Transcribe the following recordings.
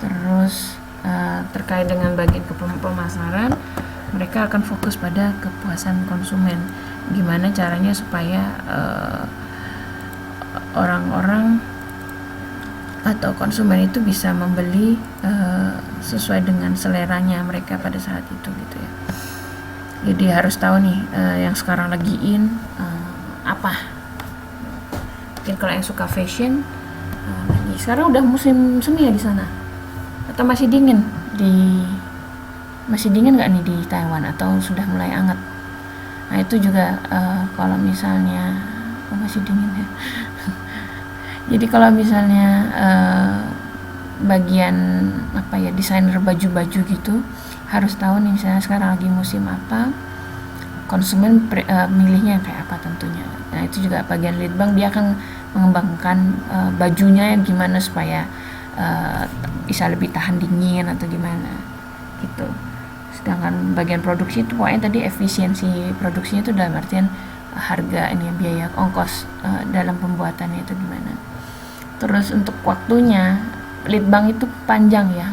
Terus terkait dengan bagian pemasaran, mereka akan fokus pada kepuasan konsumen. Gimana caranya supaya orang-orang atau konsumen itu bisa membeli sesuai dengan seleranya mereka pada saat itu gitu ya. Jadi harus tahu nih yang sekarang lagi in apa. Mungkin kalau yang suka fashion lagi sekarang udah musim semi ya di sana, atau masih dingin nggak nih di Taiwan, atau sudah mulai hangat? Nah itu juga kalau misalnya masih dingin ya. Jadi kalau misalnya bagian apa ya, desainer baju-baju gitu harus tahu nih misalnya sekarang lagi musim apa, konsumen milihnya yang kayak apa tentunya. Nah itu juga bagian lead bank, dia akan mengembangkan bajunya yang gimana supaya bisa lebih tahan dingin atau gimana gitu. Sedangkan bagian produksi itu pokoknya tadi efisiensi produksinya itu dalam artian harga ini, biaya ongkos dalam pembuatannya itu gimana. Terus untuk waktunya lead bank itu panjang ya,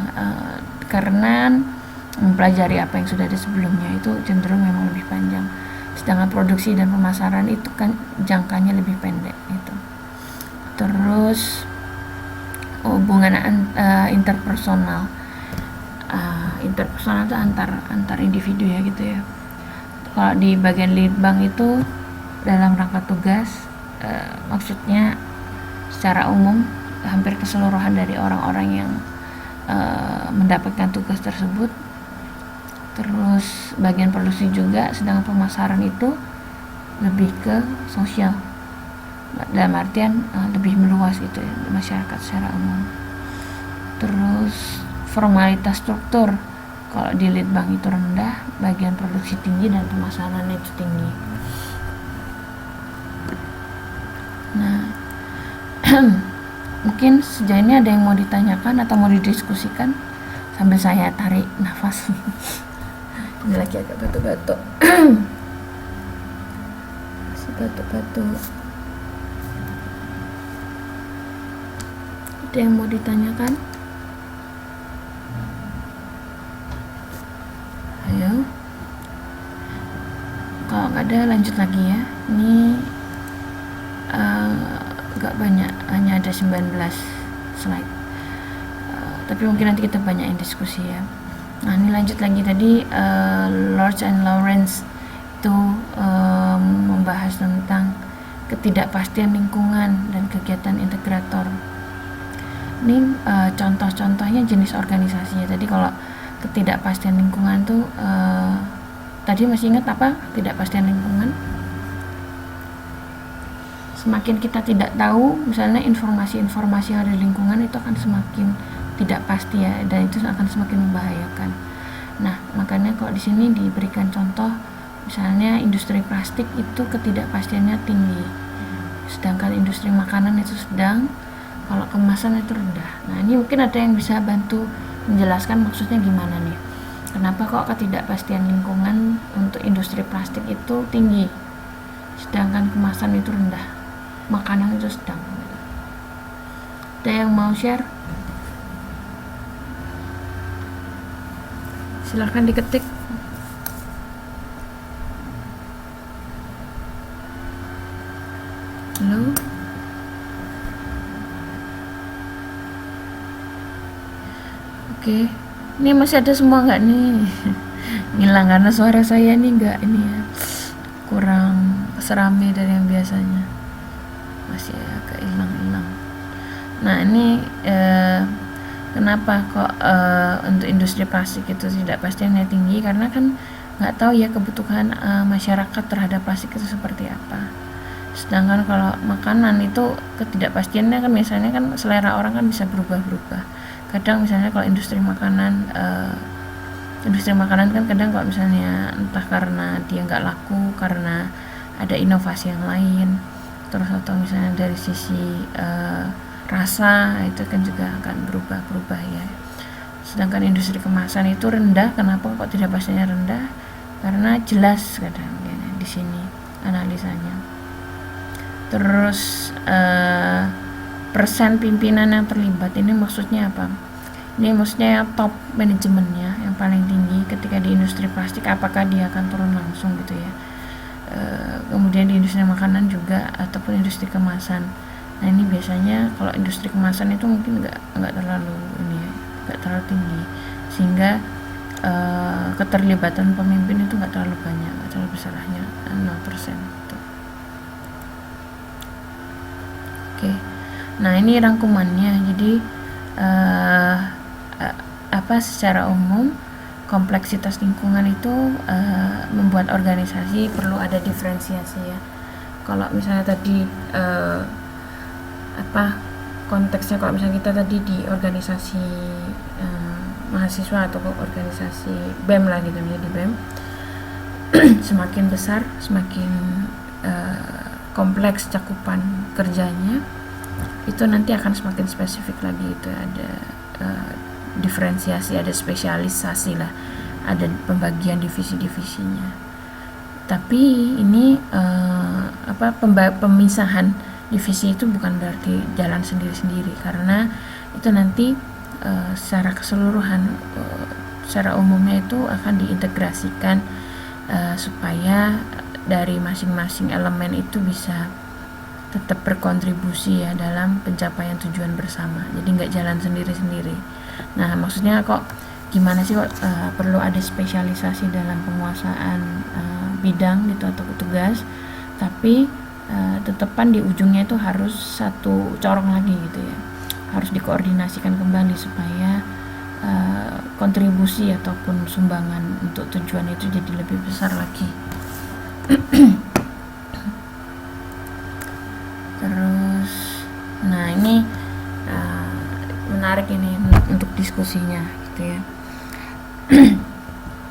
karena mempelajari apa yang sudah ada sebelumnya itu cenderung memang lebih panjang. Sedangkan produksi dan pemasaran itu kan jangkanya lebih pendek gitu. Terus hubungan interpersonal itu antar individu ya gitu ya. Kalau di bagian lead bank itu dalam rangka tugas, maksudnya secara umum hampir keseluruhan dari orang-orang yang mendapatkan tugas tersebut. Terus bagian produksi juga, sedangkan pemasaran itu lebih ke sosial, dalam artian lebih meluas gitu ya, masyarakat secara umum. Terus formalitas struktur, kalau di lead bank itu rendah, bagian produksi tinggi dan pemasaran itu tinggi. Nah mungkin sejauh ini ada yang mau ditanyakan atau mau didiskusikan sambil saya tarik nafas. Ini lagi agak batuk-batuk. Batuk-batuk. Ada yang mau ditanyakan? Ayo. Kalau nggak ada lanjut lagi ya. Ini nggak banyak, hanya ada 19 slide. Tapi mungkin nanti kita banyakin diskusi ya. Nah ini lanjut lagi tadi, Lorch and Lawrence itu membahas tentang ketidakpastian lingkungan dan kegiatan integrator. Ini contoh-contohnya jenis organisasinya. Tadi kalau ketidakpastian lingkungan tuh tadi masih ingat apa ketidakpastian lingkungan? Semakin kita tidak tahu misalnya informasi-informasi yang ada di lingkungan, itu akan semakin tidak pasti ya, dan itu akan semakin membahayakan. Nah makanya kalau di sini diberikan contoh misalnya industri plastik itu ketidakpastiannya tinggi, sedangkan industri makanan itu sedang, kalau kemasan itu rendah. Nah ini mungkin ada yang bisa bantu menjelaskan maksudnya gimana nih, kenapa kok ketidakpastian lingkungan untuk industri plastik itu tinggi sedangkan kemasan itu rendah, makanan itu sedang. Ada yang mau share? Silahkan diketik. Halo? Oke, ini masih ada semua nggak nih? Ngilang karena suara saya nih nggak ini ya, kurang serame dari yang biasanya, masih agak hilang-hilang. Nah ini kenapa kok untuk industri plastik itu tidak pastinya tinggi, karena kan nggak tahu ya kebutuhan masyarakat terhadap plastik itu seperti apa. Sedangkan kalau makanan itu ketidakpastiannya kan misalnya kan selera orang kan bisa berubah-berubah. Kadang misalnya kalau industri makanan kan kadang kalau misalnya entah karena dia nggak laku karena ada inovasi yang lain, terus atau misalnya dari sisi rasa itu kan juga akan berubah-berubah ya. Sedangkan industri kemasan itu rendah, kenapa kok tidak pastinya rendah? Karena jelas kadang ya, di sini analisanya. Terus persen pimpinan yang terlibat ini maksudnya apa? Ini maksudnya top manajemennya yang paling tinggi ketika di industri plastik, apakah dia akan turun langsung gitu ya. Kemudian di industri makanan juga ataupun industri kemasan. Nah ini biasanya kalau industri kemasan itu mungkin nggak terlalu ini ya, nggak terlalu tinggi, sehingga keterlibatan pemimpin itu nggak terlalu banyak, nggak terlalu besar, hanya 0% gitu. Oke. Nah ini rangkumannya. Jadi secara umum kompleksitas lingkungan itu membuat organisasi perlu ada diferensiasi ya. Kalau misalnya tadi konteksnya, kalau misalnya kita tadi di organisasi mahasiswa atau organisasi BEM lah gitu, misalnya di BEM semakin besar semakin kompleks cakupan kerjanya, itu nanti akan semakin spesifik lagi, itu ada diferensiasi, ada spesialisasi lah, ada pembagian divisi-divisinya. Tapi ini pemisahan divisi itu bukan berarti jalan sendiri-sendiri, karena itu nanti secara keseluruhan, secara umumnya itu akan diintegrasikan supaya dari masing-masing elemen itu bisa tetap berkontribusi ya dalam pencapaian tujuan bersama. Jadi nggak jalan sendiri-sendiri. Nah maksudnya kok gimana sih kok perlu ada spesialisasi dalam penguasaan bidang gitu atau tugas, tapi tetepan di ujungnya itu harus satu corong lagi gitu ya, harus dikoordinasikan kembali supaya kontribusi ataupun sumbangan untuk tujuan itu jadi lebih besar lagi. Terus nah ini menarik ini untuk diskusinya gitu ya.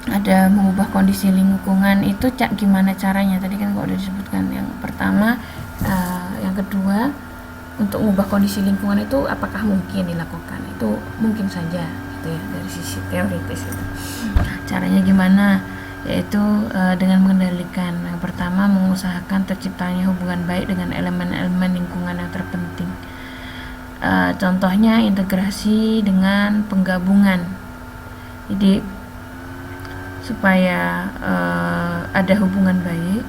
Ada mengubah kondisi lingkungan itu gimana caranya, tadi kan kok udah disebutkan. Yang pertama, yang kedua, untuk mengubah kondisi lingkungan itu apakah mungkin dilakukan? Itu mungkin saja gitu ya dari sisi teoritis itu. Caranya gimana? Yaitu dengan mengendalikan, yang pertama mengusahakan terciptanya hubungan baik dengan elemen-elemen lingkungan yang terpenting. Contohnya integrasi dengan penggabungan. Jadi supaya ada hubungan baik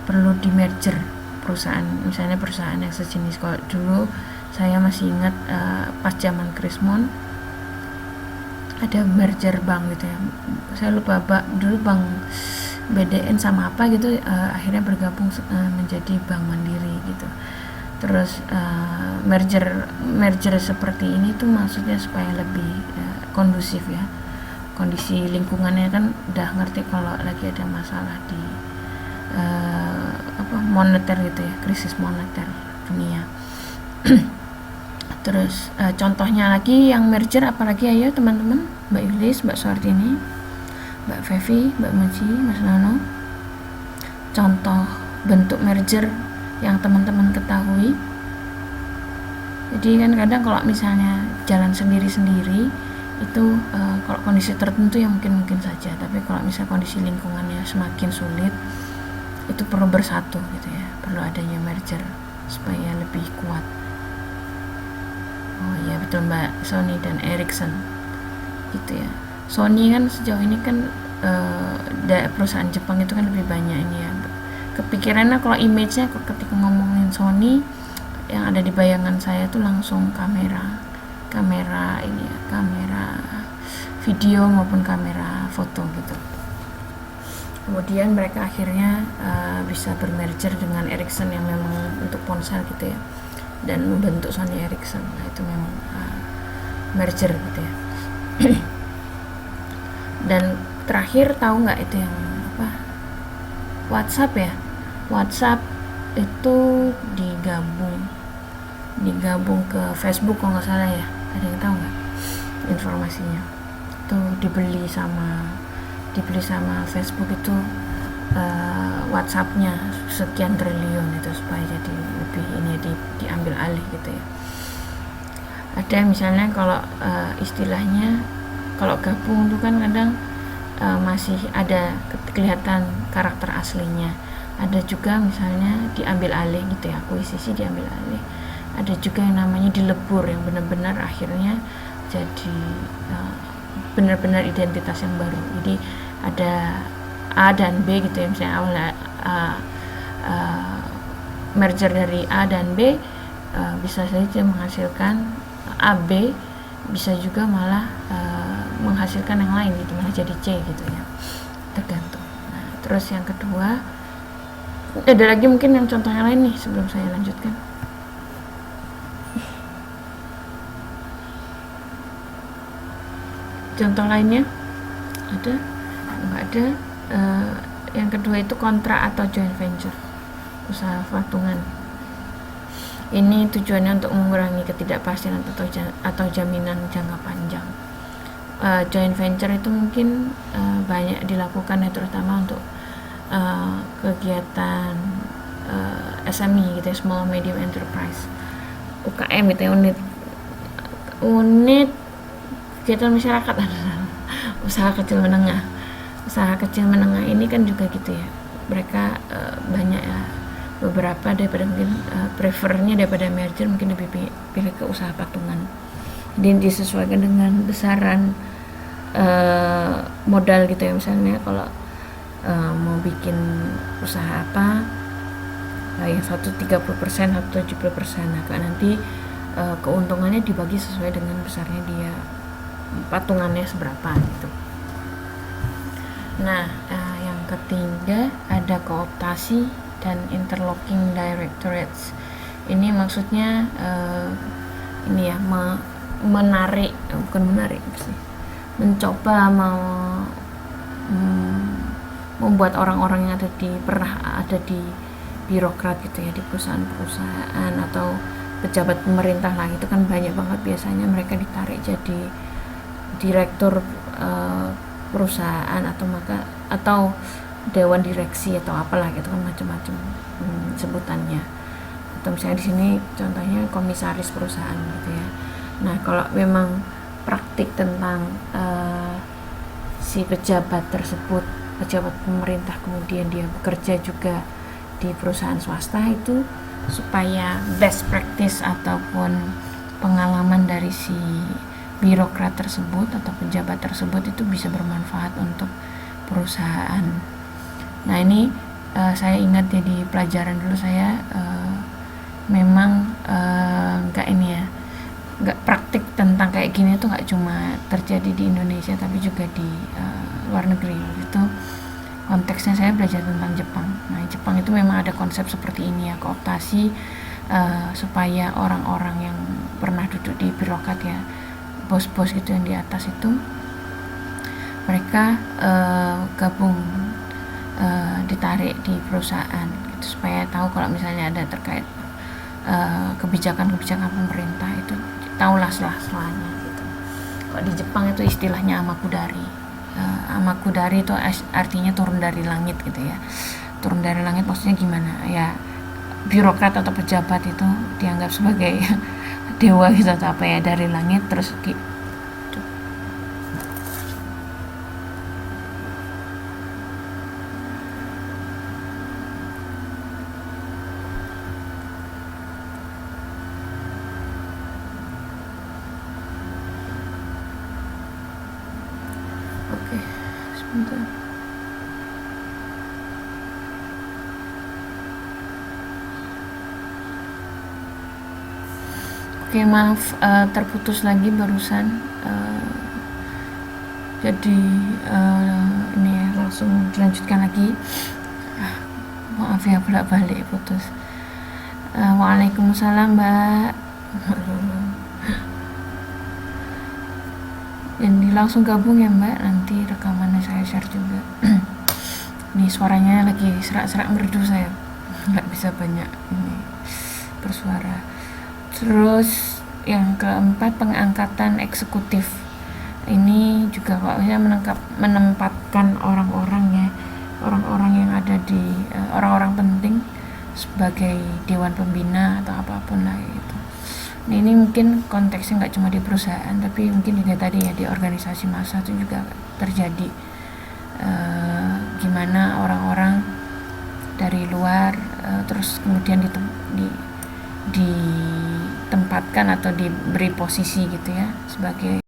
perlu di merger perusahaan, misalnya perusahaan yang sejenis. Kalau dulu saya masih ingat pas zaman Krismon ada merger bank gitu ya, saya lupa dulu bank BDN sama apa gitu, akhirnya bergabung menjadi Bank Mandiri gitu. Terus merger seperti ini tuh maksudnya supaya lebih kondusif ya, kondisi lingkungannya kan udah ngerti kalau lagi ada masalah di moneter gitu ya, krisis moneter dunia. Terus contohnya lagi yang merger apalagi, ayo teman-teman, Mbak Yulis, Mbak Suartini, Mbak Fevi, Mbak Muji, Mas Nono, contoh bentuk merger yang teman-teman ketahui. Jadi kan kadang kalau misalnya jalan sendiri-sendiri itu kalau kondisi tertentu ya mungkin saja, tapi kalau misalnya kondisi lingkungannya semakin sulit itu perlu bersatu gitu ya, perlu adanya merger supaya lebih kuat. Oh iya betul Mbak, Sony dan Ericsson gitu ya. Sony kan sejauh ini kan perusahaan Jepang itu kan lebih banyak ini ya. Kepikirannya kalau image-nya ketika ngomongin Sony, yang ada di bayangan saya tuh langsung kamera ini ya, kamera video maupun kamera foto gitu. Kemudian mereka akhirnya bisa bermerger dengan Ericsson yang memang untuk ponsel gitu ya, dan membentuk Sony Ericsson. Nah itu memang merger gitu ya. Dan terakhir tahu nggak itu yang apa, WhatsApp ya, WhatsApp itu digabung ke Facebook kalau nggak salah ya, ada yang tahu nggak informasinya? Itu dibeli sama Facebook itu WhatsApp-nya sekian triliun itu supaya jadi lebih ini diambil alih gitu ya. Ada misalnya kalau istilahnya kalau gabung itu kan kadang masih ada kelihatan karakter aslinya. Ada juga misalnya diambil alih gitu ya, akuisisi diambil alih. Ada juga yang namanya dilebur, yang benar-benar akhirnya jadi benar-benar identitas yang baru. Jadi ada A dan B gitu ya, misalnya awalnya merger dari A dan B, bisa saja menghasilkan AB, bisa juga malah menghasilkan yang lain gitu, malah jadi C gitu ya, tergantung. Nah, terus yang kedua, ada lagi mungkin yang contoh yang lain nih sebelum saya lanjutkan. Contoh lainnya ada? Nggak ada. Yang kedua itu kontrak atau joint venture, usaha patungan. Ini tujuannya untuk mengurangi ketidakpastian atau jaminan jangka panjang. Joint venture itu mungkin banyak dilakukan ya, terutama untuk kegiatan SME gitu ya, small medium enterprise, UKM gitu ya, unit kegiatan masyarakat, usaha kecil menengah ini kan juga gitu ya, mereka banyak ya, beberapa daripada mungkin prefernya daripada merger mungkin lebih pilih ke usaha patungan. Jadi disesuaikan dengan besaran modal gitu ya, misalnya kalau mau bikin usaha apa, yang satu 30%, satu 70%, nah nanti keuntungannya dibagi sesuai dengan besarnya dia patungannya seberapa gitu. Nah, yang ketiga ada kooptasi dan interlocking directorates. Ini maksudnya ini ya, mencoba membuat orang-orang yang pernah ada di birokrat gitu ya, di perusahaan-perusahaan atau pejabat pemerintah lah, itu kan banyak banget biasanya mereka ditarik jadi direktur perusahaan atau dewan direksi atau apalah gitu kan, macam-macam sebutannya. Atau misalnya di sini contohnya komisaris perusahaan gitu ya. Nah, kalau memang praktik tentang si pejabat pemerintah kemudian dia bekerja juga di perusahaan swasta, itu supaya best practice ataupun pengalaman dari si birokrat tersebut atau pejabat tersebut itu bisa bermanfaat untuk perusahaan. Nah, ini saya ingat ya, di pelajaran dulu saya memang nggak praktik tentang kayak gini tuh nggak cuma terjadi di Indonesia tapi juga di luar negeri. Itu konteksnya saya belajar tentang Jepang. Nah, Jepang itu memang ada konsep seperti ini ya, kooptasi, supaya orang-orang yang pernah duduk di birokrat ya, bos-bos gitu yang di atas itu, mereka gabung, ditarik di perusahaan gitu, supaya tahu kalau misalnya ada terkait kebijakan-kebijakan pemerintah itu tahulah selah-selahnya gitu. Kalau di Jepang itu istilahnya amakudari. Amakudari itu artinya turun dari langit gitu ya. Turun dari langit maksudnya gimana ya, birokrat atau pejabat itu dianggap sebagai dewa gitu atau apa ya, dari langit terus Oke, sebentar. Oke, maaf terputus lagi barusan. Jadi ini ya, langsung dilanjutkan lagi. Maaf ya, bolak-balik putus. Waalaikumsalam, Mbak. Jadi langsung gabung ya, Mbak, nanti rekamannya saya share juga. Nih suaranya lagi serak-serak merdu saya, nggak bisa banyak ini bersuara. Terus yang keempat, pengangkatan eksekutif. Ini juga kalau saya menempatkan orang-orang yang ada di orang-orang penting sebagai dewan pembina atau apapun lah gitu. Nah, ini mungkin konteksnya nggak cuma di perusahaan, tapi mungkin juga tadi ya di organisasi massa itu juga terjadi, gimana orang-orang dari luar terus kemudian ditempatkan atau diberi posisi gitu ya sebagai